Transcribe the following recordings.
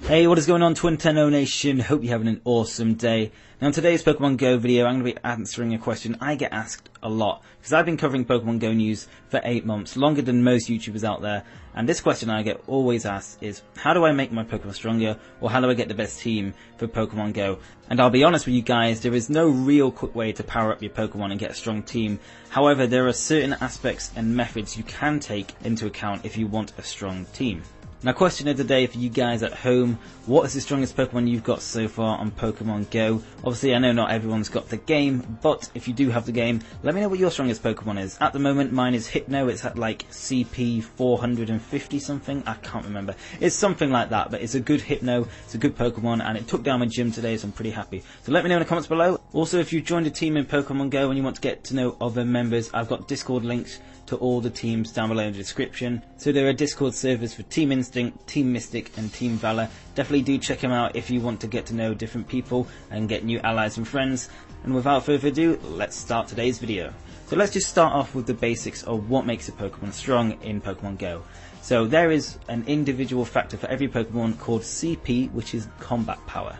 Hey, what is going on, Twintendo Nation? Hope you're having an awesome day. Now in today's Pokemon Go video, I'm going to be answering a question I get asked a lot, because I've been covering Pokemon Go news for 8 months, longer than most YouTubers out there, and this question I get always asked is, how do I make my Pokemon stronger, or how do I get the best team for Pokemon Go? And I'll be honest with you guys, there is no real quick way to power up your Pokemon and get a strong team. However, there are certain aspects and methods you can take into account if you want a strong team. Now, question of the day for you guys at home: what is the strongest Pokemon you've got so far on Pokemon Go? Obviously, I know not everyone's got the game, but if you do have the game, let me know what your strongest Pokemon is. At the moment, mine is Hypno. It's at like CP 450 something. I can't remember. It's something like that, but it's a good Hypno. It's a good Pokemon, and it took down my gym today, so I'm pretty happy. So let me know in the comments below. Also, if you joined a team in Pokemon Go and you want to get to know other members, I've got Discord links to all the teams down below in the description. So there are Discord servers for Team Instinct, Team Mystic and Team Valor. Definitely do check them out if you want to get to know different people and get new allies and friends. And without further ado, let's start today's video. So let's just start off with the basics of what makes a Pokemon strong in Pokemon Go. So there is an individual factor for every Pokemon called CP, which is combat power.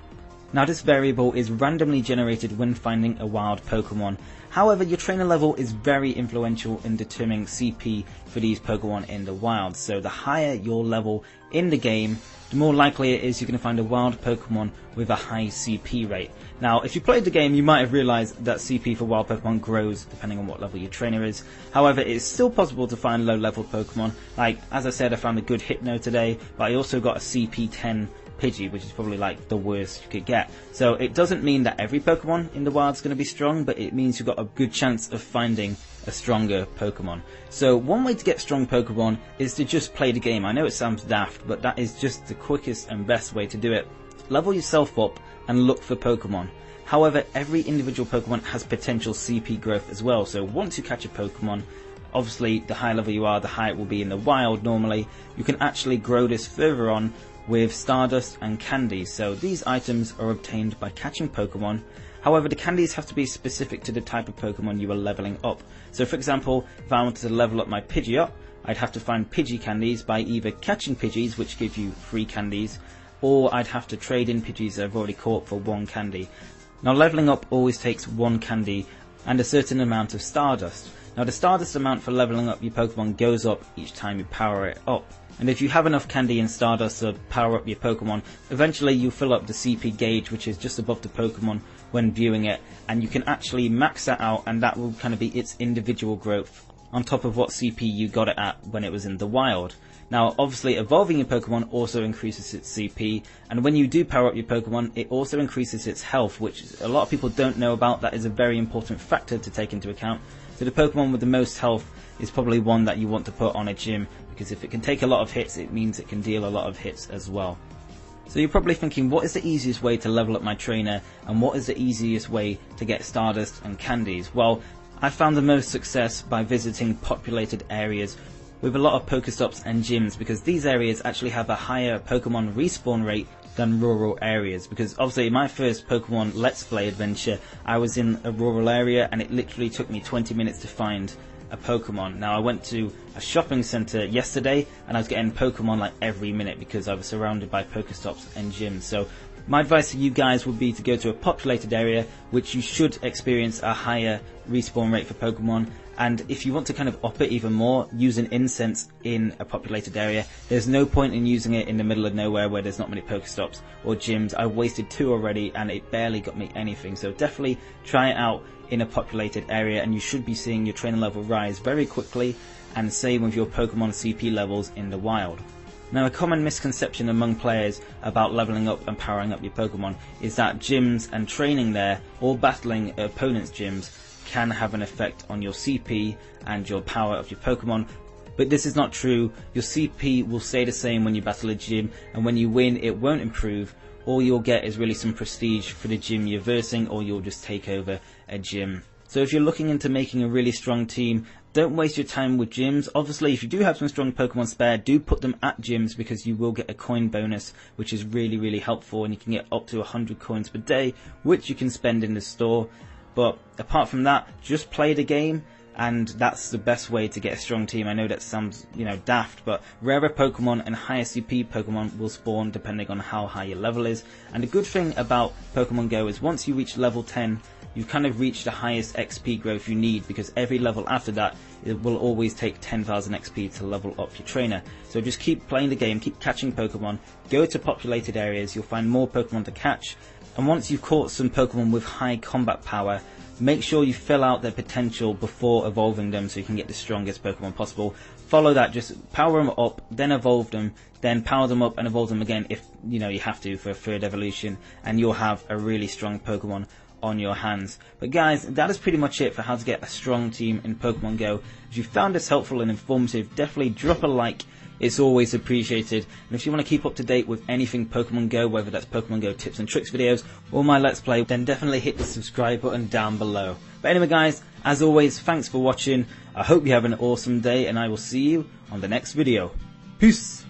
Now this variable is randomly generated when finding a wild Pokemon. However, your trainer level is very influential in determining CP for these Pokemon in the wild. So the higher your level in the game, the more likely it is you're going to find a wild Pokemon with a high CP rate. Now, if you played the game, you might have realized that CP for wild Pokemon grows depending on what level your trainer is. However, it's still possible to find low level Pokemon. Like, as I said, I found a good Hypno today, but I also got a CP 10 Pidgey, which is probably like the worst you could get. So it doesn't mean that every Pokemon in the wild is going to be strong, but it means you've got a good chance of finding a stronger Pokemon. So one way to get strong Pokemon is to just play the game. I know it sounds daft, but that is just the quickest and best way to do it. Level yourself up and look for Pokemon. However, every individual Pokemon has potential CP growth as well. So once you catch a Pokemon, obviously the higher level you are, the higher it will be in the wild normally. You can actually grow this further on with Stardust and candies. So these items are obtained by catching Pokemon. However, the candies have to be specific to the type of Pokemon you are leveling up. So for example, if I wanted to level up my Pidgey up, I'd have to find Pidgey candies by either catching Pidgeys, which give you free candies, or I'd have to trade in Pidgeys that I've already caught for 1 candy. Now leveling up always takes 1 candy and a certain amount of Stardust. Now the Stardust amount for leveling up your Pokemon goes up each time you power it up. And if you have enough candy and Stardust to power up your Pokemon, eventually you'll fill up the CP gauge, which is just above the Pokemon when viewing it, and you can actually max that out, and that will kind of be its individual growth on top of what CP you got it at when it was in the wild. Now obviously evolving your Pokemon also increases its CP, and when you do power up your Pokemon, it also increases its health, which a lot of people don't know about. That is a very important factor to take into account. So the Pokemon with the most health is probably one that you want to put on a gym, because if it can take a lot of hits, it means it can deal a lot of hits as well. So you're probably thinking, what is the easiest way to level up my trainer, and what is the easiest way to get Stardust and candies? Well, I found the most success by visiting populated areas with a lot of Pokestops and gyms, because these areas actually have a higher Pokemon respawn rate than rural areas. Because obviously in my first Pokemon Let's Play adventure, I was in a rural area and it literally took me 20 minutes to find a Pokemon. Now I went to a shopping centre yesterday and I was getting Pokemon like every minute because I was surrounded by Pokestops and gyms. So my advice to you guys would be to go to a populated area, which you should experience a higher respawn rate for Pokemon. And if you want to kind of up it even more, use an incense in a populated area. There's no point in using it in the middle of nowhere where there's not many Pokestops or gyms. I wasted 2 already and it barely got me anything. So definitely try it out in a populated area, and you should be seeing your trainer level rise very quickly, and same with your Pokemon CP levels in the wild. Now a common misconception among players about leveling up and powering up your Pokemon is that gyms and training there, or battling opponents' gyms, can have an effect on your CP and your power of your Pokemon. But this is not true. Your CP will stay the same when you battle a gym, and when you win it won't improve. All you'll get is really some prestige for the gym you're versing, or you'll just take over a gym. So if you're looking into making a really strong team, don't waste your time with gyms. Obviously, if you do have some strong Pokemon spare, do put them at gyms, because you will get a coin bonus, which is really, really helpful, and you can get up to 100 coins per day, which you can spend in the store. But apart from that, just play the game and that's the best way to get a strong team. I know that sounds, daft, but rarer Pokemon and higher CP Pokemon will spawn depending on how high your level is. And the good thing about Pokemon Go is once you reach level 10, you've kind of reached the highest XP growth you need, because every level after that, it will always take 10,000 XP to level up your trainer. So just keep playing the game, keep catching Pokemon, go to populated areas, you'll find more Pokemon to catch, and once you've caught some Pokemon with high combat power, make sure you fill out their potential before evolving them so you can get the strongest Pokemon possible. Follow that, just power them up, then evolve them, then power them up and evolve them again if you have to for a third evolution, and you'll have a really strong Pokemon on your hands. But guys, that is pretty much it for how to get a strong team in Pokemon Go. If you found this helpful and informative, definitely drop a like. It's always appreciated. And if you want to keep up to date with anything Pokemon Go, whether that's Pokemon Go tips and tricks videos or my Let's Play, then definitely hit the subscribe button down below. But anyway guys, as always, thanks for watching. I hope you have an awesome day, and I will see you on the next video. Peace!